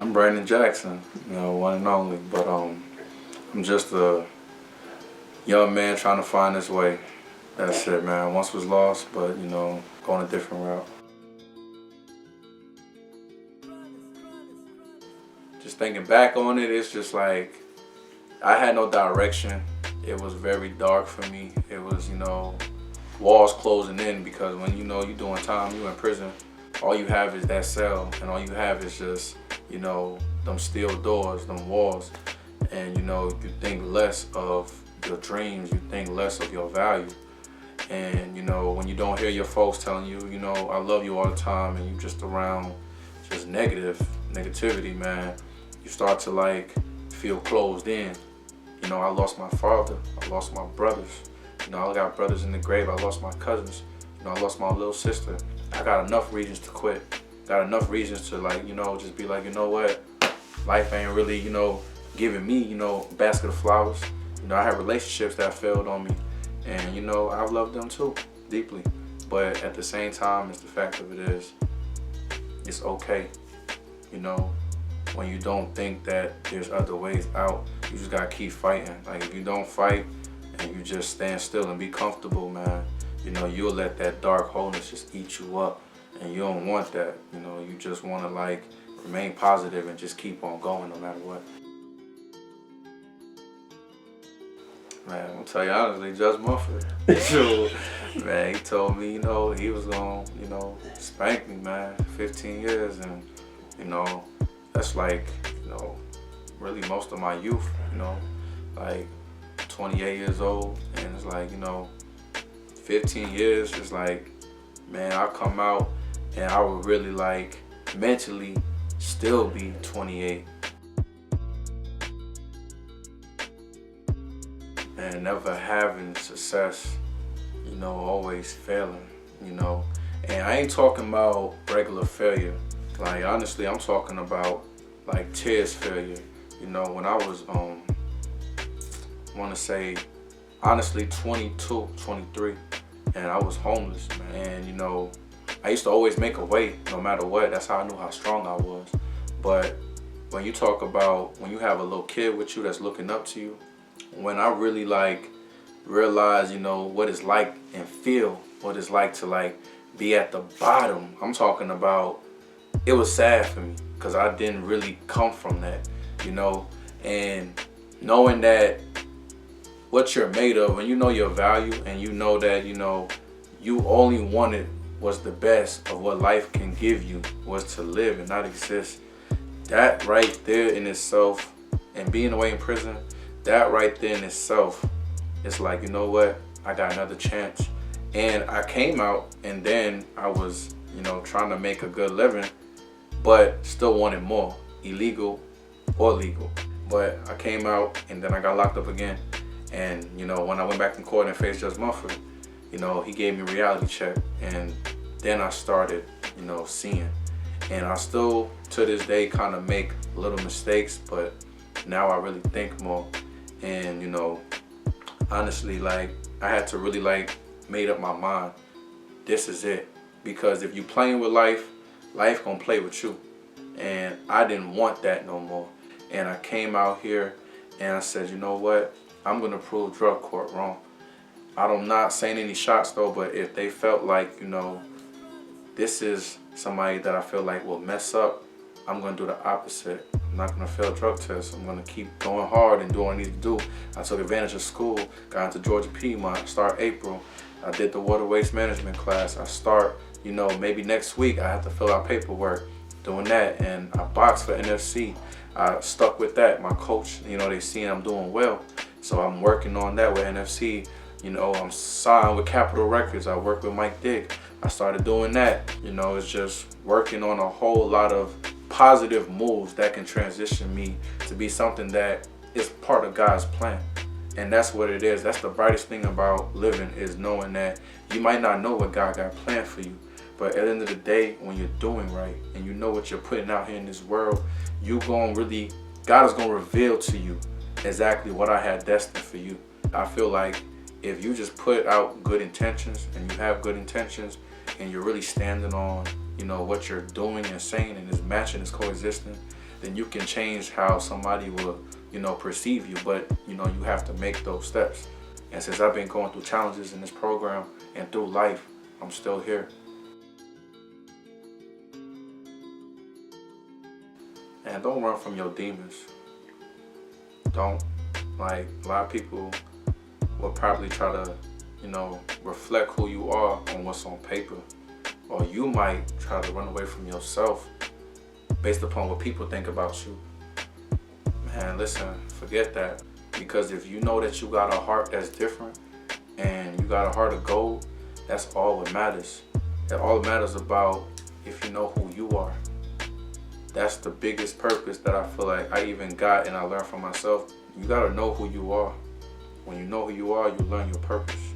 I'm Brandon Jackson, one and only, but I'm just a young man trying to find his way. That's it, man. Once was lost, but going a different route. Just thinking back on it, it's just like I had no direction. It was very dark for me. It was, walls closing in because when you're doing time, you in prison, all you have is that cell, and all you have is just, them steel doors, them walls, and you think less of your dreams, you think less of your value. And when you don't hear your folks telling you, I love you all the time, and you just around just negativity, man, you start to like feel closed in. I lost my father, I lost my brothers, I got brothers in the grave, I lost my cousins, I lost my little sister. I got enough reasons to quit. Got enough reasons to just be like, what? Life ain't really, giving me, a basket of flowers. I had relationships that failed on me, and I've loved them too, deeply. But at the same time, it's the fact of it is, it's okay. When you don't think that there's other ways out, you just gotta keep fighting. Like if you don't fight and you just stand still and be comfortable, man, you'll let that dark holeness just eat you up, and you don't want that. You just want to remain positive and just keep on going no matter what. Man, I'm gonna tell you honestly, Judge Mumford. Man, he told me, he was gonna, spank me, man, 15 years, and that's really most of my youth, like 28 years old, and it's like, 15 years, it's like, man, I come out and I would really mentally still be 28. And never having success, always failing, And I ain't talking about regular failure. Like honestly, I'm talking about tears failure. When I was wanna say honestly 22, 23, and I was homeless, man. And I used to always make a way no matter what. That's how I knew how strong I was. But when you talk about when you have a little kid with you that's looking up to you, when I really realize, what it's like and feel what it's like to be at the bottom. I'm talking about, it was sad for me because I didn't really come from that, and knowing that what you're made of, and your value, and that you only wanted was the best of what life can give you, was to live and not exist. That right there in itself, and being away in prison, that right there in itself, it's like, what, I got another chance. And I came out, and then I was trying to make a good living, but still wanted more, illegal or legal. But I came out, and then I got locked up again. And when I went back in court and faced Judge Mumford, he gave me a reality check, and then I started seeing. And I still to this day kind of make little mistakes, but now I really think more. And honestly, I had to really made up my mind, this is it. Because if you playing with life, life gonna play with you. And I didn't want that no more. And I came out here and I said, what, I'm gonna prove drug court wrong. I'm not saying any shots though, but if they felt like, this is somebody that I feel like will mess up, I'm gonna do the opposite. I'm not gonna fail drug tests. I'm gonna keep going hard and doing what I need to do. I took advantage of school, got into Georgia Piedmont, start April. I did the water waste management class. I start, maybe next week I have to fill out paperwork, doing that. And I boxed for NFC. I stuck with that. My coach, they seen I'm doing well. So I'm working on that with NFC. I'm signed with Capitol Records. I work with Mike Dick. I started doing that. It's just working on a whole lot of positive moves that can transition me to be something that is part of God's plan. And that's what it is. That's the brightest thing about living, is knowing that you might not know what God got planned for you, but at the end of the day, when you're doing right and you know what you're putting out here in this world, God is going to reveal to you exactly what I had destined for you. I feel like if you just put out good intentions, and you have good intentions, and you're really standing on, what you're doing and saying, and is matching, is coexisting, then you can change how somebody will, you know, perceive you. But, you know, you have to make those steps. And since I've been going through challenges in this program and through life, I'm still here. And don't run from your demons. Don't. Like, a lot of people will probably try to, you know, reflect who you are on what's on paper. Or you might try to run away from yourself based upon what people think about you. Man, listen, forget that. Because if you know that you got a heart that's different and you got a heart of gold, that's all that matters. That all that matters about if you know who you are. That's the biggest purpose that I feel like I even got and I learned from myself. You gotta know who you are. When you know who you are, you learn your purpose.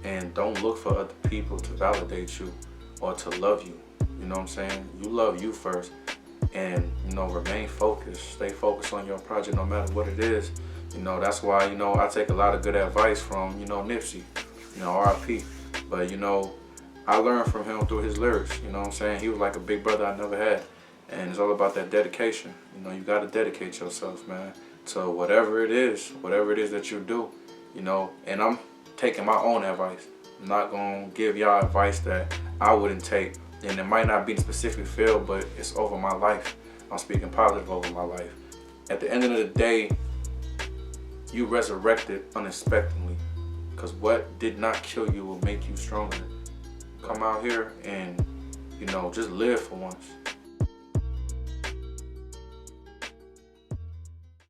And don't look for other people to validate you or to love you. You know what I'm saying? You love you first. And, you know, remain focused. Stay focused on your project no matter what it is. You know, that's why, you know, I take a lot of good advice from, you know, Nipsey, you know, R.I.P. But, you know, I learned from him through his lyrics. You know what I'm saying? He was like a big brother I never had. And it's all about that dedication. You know, you got to dedicate yourself, man, to whatever it is that you do, you know. And I'm taking my own advice. I'm not going to give y'all advice that I wouldn't take. And it might not be in a specific field, but it's over my life. I'm speaking positive over my life. At the end of the day, you resurrected unexpectedly. Because what did not kill you will make you stronger. Come out here and, you know, just live for once.